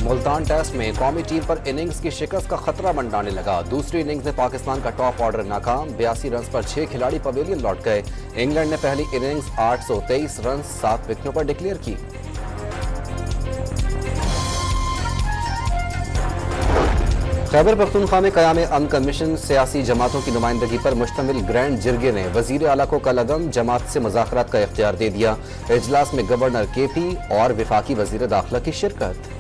Multan test में कौमी team पर इनिंग्स की शिकस्त का खतरा मंडाने लगा। दूसरी इनिंग्स में पाकिस्तान का टॉप ऑर्डर नाकाम। 82 रन पर 6 खिलाड़ी पवेलियन लौट गए। इंग्लैंड ने पहली इनिंग्स 823 रन 7 विकेटों पर डिक्लेयर की। खैबर पख्तूनख्वा में क़याम अमन कमीशन सियासी जमातों की नुमाइंदगी पर मुश्तमिल ग्रैंड जिरगे ने वजीर आला को कल अदम जमात से मुज़ाकरात का इख्तियार दे दिया। इजलास में गवर्नर KP और वफाकी वजीर दाखिला की शिरकत।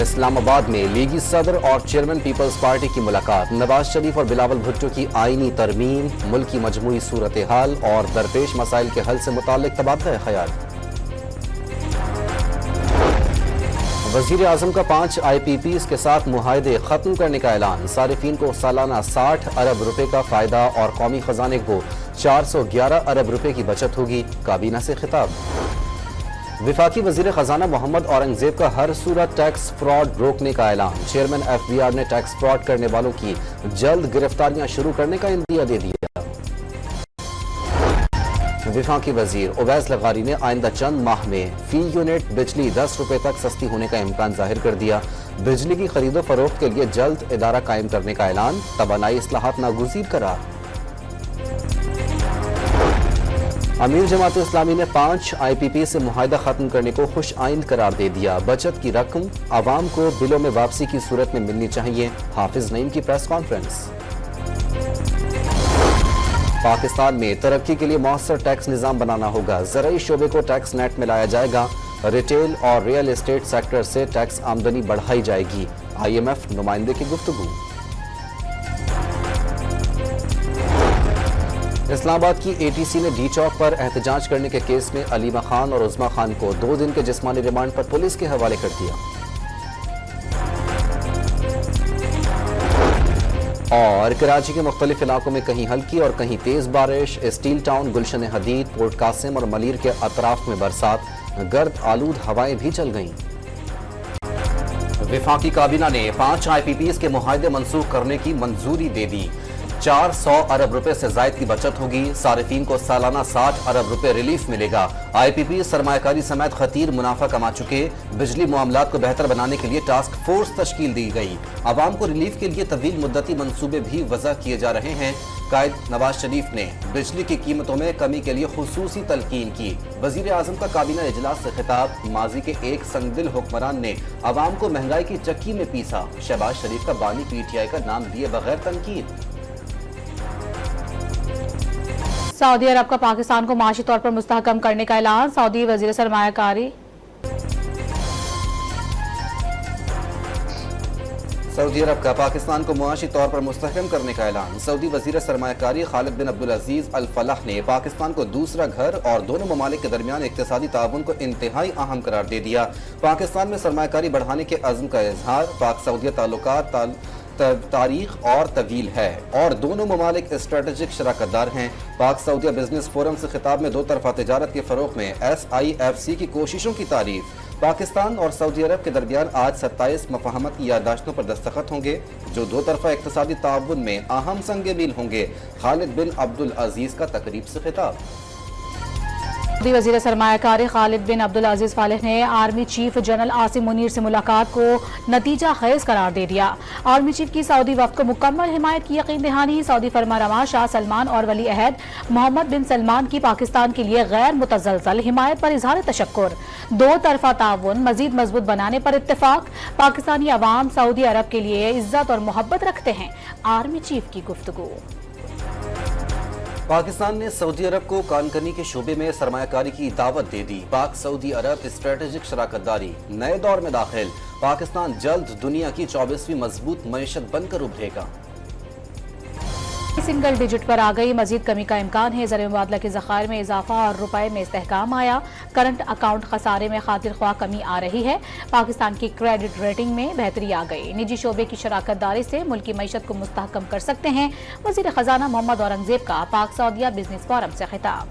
इस्लामाबाद में लीगी सदर और चेयरमैन पीपल्स पार्टी की मुलाकात। नवाज शरीफ और बिलावल भुट्टो की आईनी तरमीम, मुल्क की मजमूई सूरत हाल और दरपेश मसाइल के हल से मुताल्लिक तबादला ख्याल। वजीर आजम का 5 IPPs के साथ मुआहदे खत्म करने का ऐलान। सारिफीन को सालाना 60 अरब रुपए का फायदा और कौमी खजाने को 411 अरब रुपए की बचत होगी। काबीना से खिताब। वफाकी वजीर खजाना मोहम्मद औरंगजेब का हर सूरत टैक्स फ्रॉड रोकने का ऐलान। चेयरमैन FBR ने टैक्स फ्रॉड करने वालों की जल्द गिरफ्तारियां शुरू करने का इंदिया दे दिया। वफाकी वजीर उवैस लगारी ने आइंदा चंद माह में फी यूनिट बिजली 10 रुपए तक सस्ती होने का इम्कान जाहिर कर दिया। बिजली की खरीदो फरोख्त के लिए जल्द इदारा कायम करने का ऐलान। तवानाई इस्लाहात नागुज़ीर करार। अमीर जमात इस्लामी ने 5 IPP से मुआहदा खत्म करने को खुश आइंद करार दे दिया। बचत की रकम आवाम को बिलों में वापसी की सूरत में मिलनी चाहिए। हाफिज नईम की प्रेस कॉन्फ्रेंस। पाकिस्तान में तरक्की के लिए मौसर टैक्स निज़ाम बनाना होगा। ज़राई शोबे को टैक्स नेट में लाया जाएगा। रिटेल और रियल एस्टेट सेक्टर से टैक्स आमदनी बढ़ाई जाएगी। IMF नुमाइंदे की गुफ्तगू। इस्लामाबाद की ATC ने डी चौक पर एहतजाज करने के केस में अलीमा खान और उज़मा खान को 2 दिन के जिस्मानी रिमांड पर पुलिस के हवाले कर दिया। और कराची के मुख्तलिफ इलाकों में कहीं हल्की और कहीं तेज बारिश। स्टील टाउन, गुलशन हदीद, पोर्ट कासिम और मलीर के अतराफ में बरसात। गर्द आलूद हवाएं भी चल गईं। वफाकी काबीना ने 5 IPPs के मुआहदे मंसूख करने की मंजूरी दे दी। 400 अरब रुपए से जायद की बचत होगी। सारिफीन को सालाना 60 अरब रुपए रिलीफ मिलेगा। IPP सरमायाकारी समेत खतीर मुनाफा कमा चुके। बिजली मामलात को बेहतर बनाने के लिए टास्क फोर्स तश्कील दी गई। आवाम को रिलीफ के लिए तवील मुद्दती मंसूबे भी वज़ा किए जा रहे हैं। कायद नवाज शरीफ ने बिजली की कीमतों में कमी के लिए खुसूसी तलकीन की। वजीर आजम का काबीना इजलास से खिताब। माजी के एक संगदिल हुक्मरान ने आवाम को महंगाई की चक्की में पीसा। शहबाज शरीफ का बानी PTI का नाम दिए बगैर तनकीद। सऊदी अरब का पाकिस्तान को माशी तौर पर मुस्तहकम करने का ऐलान। सऊदी वजीर सरमायाकारी सऊदी अरब का पाकिस्तान को मुआशी तौर पर मुस्तहकम करने का ऐलान। सऊदी वजीर सरमायाकारी खालिद बिन अब्दुल अजीज अल फलाह ने पाकिस्तान को दूसरा घर और दोनों ममालिक के दरमियान इक्तिसादी ताउन को इंतहाई अहम करार दे दिया। पाकिस्तान में सरमायाकारी बढ़ाने के अज़्म का इजहार। पाक सऊदी ताल्लुकात तारीख और तवील है और दोनों ममालिक स्ट्रेटेजिक शराकतदार हैं। पाक सऊदिया बिजनेस फोरम से खिताब में 2 तरफा तिजारत के फरोग में SIFC की कोशिशों की तारीफ। पाकिस्तान और सऊदी अरब के दरमियान आज 27 मफाहमत की यादाश्तों पर दस्तखत होंगे जो 2 तरफा इक्तिसादी ताउन में अहम संग मील होंगे। खालिद बिन अब्दुल अजीज का तकरीब से खिताब। सऊदी वजीर सरमायाकारी खालिद बिन अब्दुल अजीज फालिह ने army chief general Asim Munir से मुलाकात को नतीजा खेज करार दे दिया। आर्मी चीफ की सऊदी वफ्द को मुकम्मल हिमायत की यकीन दहानी। सऊदी फरमारवा शाह सलमान और वली अहद मोहम्मद बिन सलमान की पाकिस्तान के लिए गैर मुतज़लज़ल हिमायत पर इजहार तशक्कुर। 2 तरफा ताउन मजीद मजबूत बनाने पर इत्तेफाक। पाकिस्तानी अवाम सऊदी अरब के लिए इज्जत और मोहब्बत रखते हैं। आर्मी चीफ की गुफ्तगू। पाकिस्तान ने सऊदी अरब को कानकनी के शोबे में सरमायाकारी की दावत दे दी। पाक सऊदी अरब स्ट्रेटेजिक शराकतदारी नए दौर में दाखिल। पाकिस्तान जल्द दुनिया की 24वीं मजबूत मईशत बनकर उभरेगा। सिंगल डिजिट पर आ गई। मजीद कमी का इम्कान है। ज़र मुबादला के ज़खायर में इजाफा और रुपए में इस्तेहकाम आया। करंट अकाउंट खसारे में खातिर ख्वाह कमी आ रही है। पाकिस्तान की क्रेडिट रेटिंग में बेहतरी आ गई। निजी शोबे की शराकतदारी से मुल्क की मईशत को मुस्तहकम कर सकते हैं। वज़ीर खजाना मोहम्मद औरंगजेब का पाक सऊदिया बिजनेस फोरम से खिताब।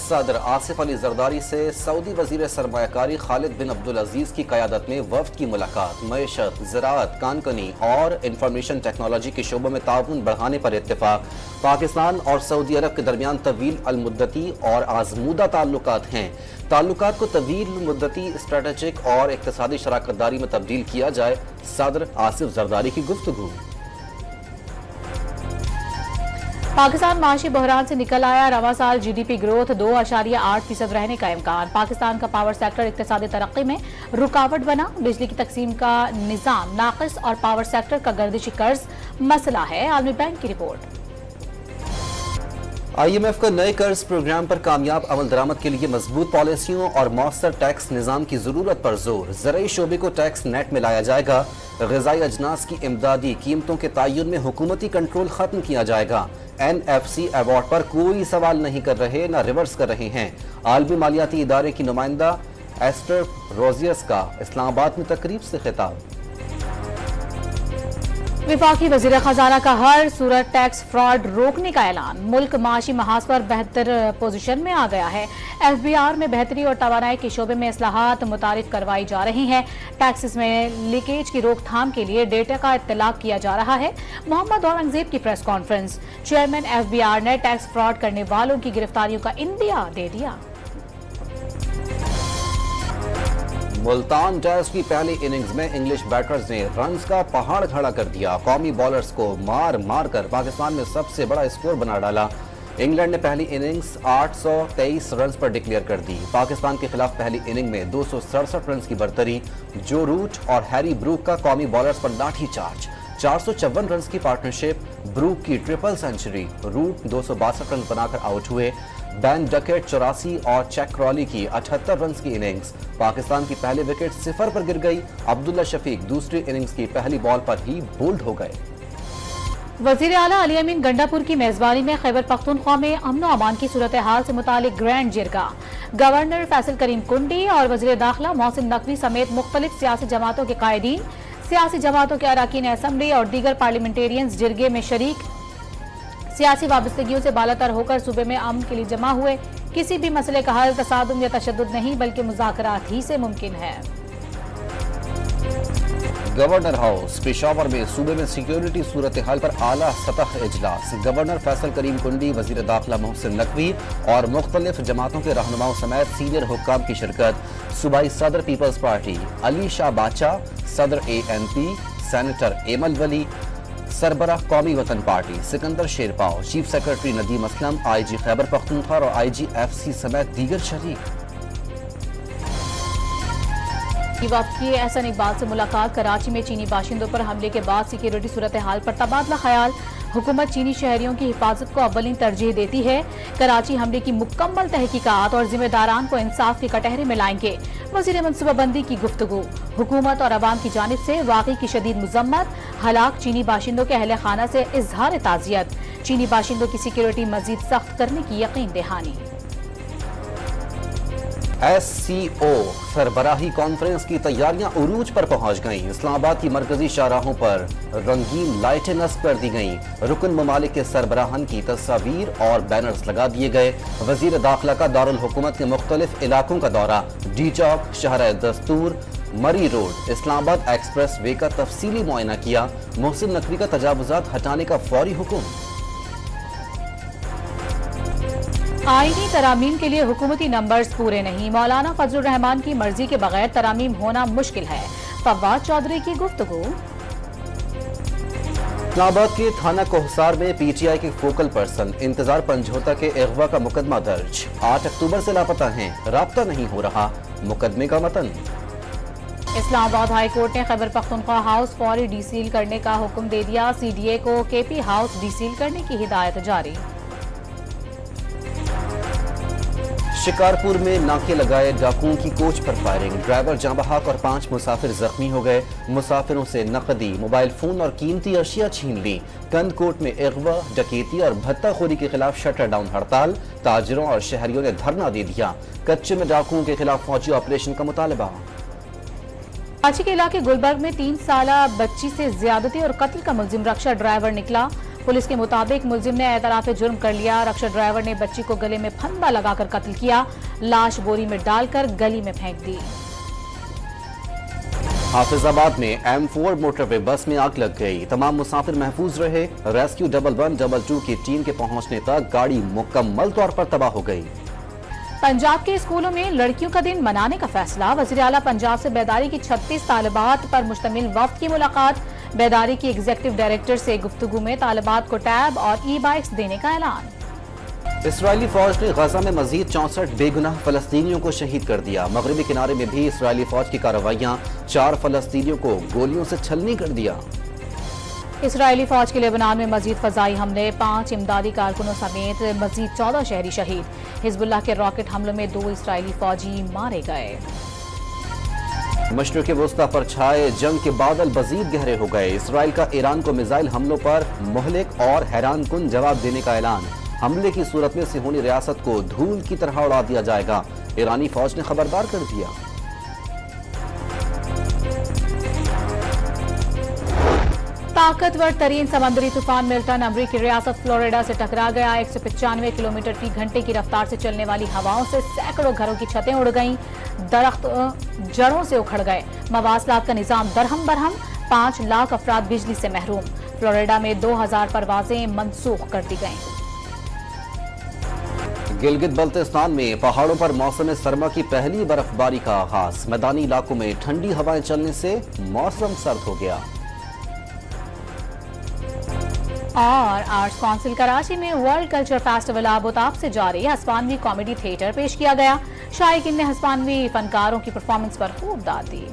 सदर आसिफ अली जरदारी से सऊदी वजीर सरमायाकारी खालिद बिन अब्दुल अजीज की क़यादत में वफ्द की मुलाकात। मईशत, ज़राअत, कानकनी और इंफॉर्मेशन टेक्नोलॉजी के शोबों में ताउन बढ़ाने पर इत्तेफाक। पाकिस्तान और सऊदी अरब के दरमियान तवील अलमुद्दती और आजमूदा ताल्लुकात हैं। ताल्लुकात को तवील मुद्दती स्ट्रेटेजिक और इक़्तिसादी शराकतदारी में तब्दील किया जाए। सदर आसिफ जरदारी की गुफ्तगू। पाकिस्तान माशी बहरान से निकल आया। रवा साल GDP ग्रोथ 2.8% रहने का इम्कान। पाकिस्तान का पावर सेक्टर इक़्तिसादी तरक्की में रुकावट बना। बिजली की तकसीम का निज़ाम नाक़िस और पावर सेक्टर का गर्दिशी कर्ज मसला है। आलमी बैंक की रिपोर्ट। IMF का नए कर्ज प्रोग्राम पर कामयाब अमल दरामद के लिए मजबूत पॉलिसियों और मौसर टैक्स निज़ाम की ज़रूरत पर जोर। ज़राई शोबे को टैक्स नेट में लाया जाएगा। ग़िज़ाई अजनास की इमदादी कीमतों के तयन में हुकूमती कंट्रोल खत्म किया जाएगा। NFC अवार्ड पर कोई सवाल नहीं कर रहे, न रिवर्स कर रहे हैं। आलमी मालियाती इदारे की नुमाइंदा एस्टर रोजियस का इस्लामाबाद में तकरीब से खिताब। विफाकी वज़ीर खजाना का हर सूरत टैक्स फ्रॉड रोकने का ऐलान। मुल्क माशी महाज पर बेहतर पोजीशन में आ गया है। FBR में बेहतरी और तवानाई के शोबे में इस्लाहात मुतारिफ करवाई जा रही हैं। टैक्सेस में लीकेज की रोकथाम के लिए डेटा का इत्तलाक किया जा रहा है। मोहम्मद औरंगजेब की प्रेस कॉन्फ्रेंस। चेयरमैन FBR ने टैक्स फ्रॉड करने वालों की गिरफ्तारियों का इंदिया दे दिया। मुल्तान टेस्ट की पहली इनिंग्स में इंग्लिश बैटर्स ने रन्स का पहाड़ खड़ा कर दिया। कौमी बॉलर्स को मार मार कर पाकिस्तान में सबसे बड़ा स्कोर बना डाला। इंग्लैंड ने पहली इनिंग्स 823 रन्स पर डिक्लेयर कर दी। पाकिस्तान के खिलाफ पहली इनिंग में 267 रन्स की बरतरी। जो रूट और हैरी ब्रूक का कौमी बॉलर्स पर लाठी चार्ज। 454 रन्स की पार्टनरशिप। ब्रूक की ट्रिपल सेंचुरी। रूट 262 रन बनाकर आउट हुए। बैन डकेट 84 और चैक क्रॉली की 78 रन्स की इनिंग्स। पाकिस्तान की पहली विकेट 0 पर गिर गई। अब्दुल्ला शफीक दूसरी इनिंग्स की पहली बॉल पर ही बोल्ड हो गए। वज़ीर आला अली अमीन गंडापुर की मेजबानी में खैबर पख्तूनख्वा में अमन व अमान की सूरत हाल से मुतालिक ग्रैंड जिरगा। गवर्नर फैसल करीम कुंडी और वज़ीर दाखिला मोहसिन नकवी समेत मुख्तलिफ सियासी जमातों के कायदीन, सियासी जमातों के अरकान असम्बली और दीगर पार्लियामेंटेरियंस जिरगे में शरीक। सियासी वाबस्तगियों से बालातर होकर सूबे में अमन के लिए जमा हुए। किसी भी मसले का हल तसादुम या तशद्दुद नहीं बल्कि मुज़ाकरात ही से मुमकिन है। गवर्नर हाउस पेशावर में सूबे में सिक्योरिटी सूरत हाल पर आला सतह इजलास। गवर्नर फैसल करीम कुंडी, वजीर दाखिला मोहसिन नकवी और मुख्तलिफ जमातों के रहनुमाओं समेत सीनियर हुक्काम की शिरकत। सूबाई सदर पीपल्स पार्टी अली शाह बादशाह, सदर ANP सेनेटर एमल वली, सरबराह कौमी वतन party Sikandar Sherpao, chief secretary Nadeem Aslam, IG Khyber Pakhtunkhwa और IG FC समेत दीगर शरीक। वक्त की एहसन इकबाल से मुलाकात। कराची में चीनी बाशिंदों पर हमले के बाद सिक्योरिटी सूरत हाल पर तबादला ख्याल। हुकूमत चीनी शहरियों की हिफाजत को अव्वलीन तरजीह देती है। कराची हमले की मुकम्मल तहकीकात और जिम्मेदारान को इंसाफ के कटहरे में लाएंगे। वज़ीर मनसूबाबंदी की गुफ्तगू। हुकूमत और अवाम की जानिब से वाक़ई की शदीद मुज़म्मत। हलाक चीनी बाशिंदों के अहले खाना से इजहार ताज़ियत। चीनी बाशिंदों की सिक्योरिटी मजीद सख्त करने की यकीन दहानी। SCO सरबराही कॉन्फ्रेंस की तैयारियां उरूज पर पहुंच गईं। इस्लामाबाद की मरकजी शाहराहों पर रंगीन लाइटें नस्ब कर दी गईं। रुकन ममालिक के सरबराहन की तस्वीर और बैनर्स लगा दिए गए। वजीर दाखिला का दारुल हुकूमत के मुख्तलिफ इलाकों का दौरा। डी चौक, शहर दस्तूर, मरी रोड, इस्लामाबाद एक्सप्रेस वे का तफसीली मुआयना किया। मोहसिन नकवी का तजावुजात हटाने का फौरी हुक्म। आईनी तरामीम के लिए हुकूमती नंबर्स पूरे नहीं। मौलाना फजलुर रहमान की मर्जी के बगैर तरामीम होना मुश्किल है। फवाद चौधरी की गुफ्तगू। इस्लामाबाद के थाना कोहसार में PTI के फोकल पर्सन इंतजार पंजोता के अगवा का मुकदमा दर्ज। 8 अक्टूबर से लापता हैं, राब्ता नहीं हो रहा। मुकदमे का मतन। इस्लामाबाद हाई कोर्ट ने खैबर पख्तूनख्वा हाउस फौरी डीसील करने का हुक्म दे दिया। CDA को KP हाउस डीसील करने की हिदायत जारी। शिकारपुर में नाके लगाए डाकुओं की कोच पर फायरिंग। ड्राइवर जाँ बहक और 5 मुसाफिर जख्मी हो गए। मुसाफिरों से नकदी, मोबाइल फोन और कीमती अशिया छीन ली। कंदकोट में अगवा, डकैती और भत्ताखोरी के खिलाफ शटर डाउन हड़ताल। ताजिरों और शहरियों ने धरना दे दिया। कच्चे में डाकुओं के खिलाफ फौजी ऑपरेशन का मुतालबा। कराची के इलाके गुलबर्ग में 3 साला बच्ची से ज्यादती और कत्ल का मुलजिम रक्षा ड्राइवर निकला। पुलिस के मुताबिक मुलजिम ने एतराफ जुर्म कर लिया। रक्षा ड्राइवर ने बच्ची को गले में फंदा लगाकर कत्ल किया, लाश बोरी में डालकर गली में फेंक दी। हाफिजाबाद में M4 मोटरवे बस में आग लग गई, तमाम मुसाफिर महफूज रहे। रेस्क्यू 112 की टीम के पहुंचने तक गाड़ी मुकम्मल तौर पर तबाह हो गई। पंजाब के स्कूलों में लड़कियों का दिन मनाने का फैसला। वज़ीर आला पंजाब से बेदारी की 36 तालिबात पर मुश्तमिल वफ्द की मुलाकात। बेदारी की एग्जीक्यूटिव डायरेक्टर से गुफ्तगू में तालिबात को टैब और ई-बाइक्स देने का ऐलान। इसराइली फौज ने गजा में मजीद 64 बेगुनाह फलस्तीनियों को शहीद कर दिया। मगरबी किनारे में भी इसराइली फौज की कार्रवाइयां, 4 फलस्तीनियों को गोलियों से छलनी कर दिया। इसराइली फौज के लेबनान में मजीद फजाई हमले, 5 इमदादी कारकुनों समेत मजीद 14 शहरी शहीद। हिजबुल्लाह के रॉकेट हमलों में 2 इसराइली फौजी मारे गए। मशरिक़ वस्ता पर छाए जंग के बादल मजीद गहरे हो गए। इसराइल का ईरान को मिसाइल हमलों पर मुहलिक और हैरान कुन जवाब देने का ऐलान। हमले की सूरत में सिहोनी रियासत को धूल की तरह उड़ा दिया जाएगा, ईरानी फौज ने खबरदार कर दिया। ताकतवर तरीन समंदरी तूफान मिल्टन अमरीकी रियासत फ्लोरिडा से टकरा गया। 195 किलोमीटर फी घंटे की रफ्तार से चलने वाली हवाओं से सैकड़ों घरों की छतें उड़ गईं, दरख्त जड़ों से उखड़ गए, मवासलात का निजाम दरहम बरहम, 5 लाख अफराद बिजली से महरूम। फ्लोरिडा में 2000 परवाजें मनसूख कर दी गईं। गिलगित बल्तिस्तान में पहाड़ों पर मौसम सरमा की पहली बर्फबारी का आगाज। मैदानी इलाकों में ठंडी हवाएं चलने से मौसम सर्द हो गया। और आर्ट्स काउंसिल कराची में वर्ल्ड कल्चर फेस्टिवल आबोताब से जारी। हस्पानवी कॉमेडी थिएटर पेश किया गया। शायकीन ने हस्पानवी फनकारों की परफॉर्मेंस पर खूब दाद दी।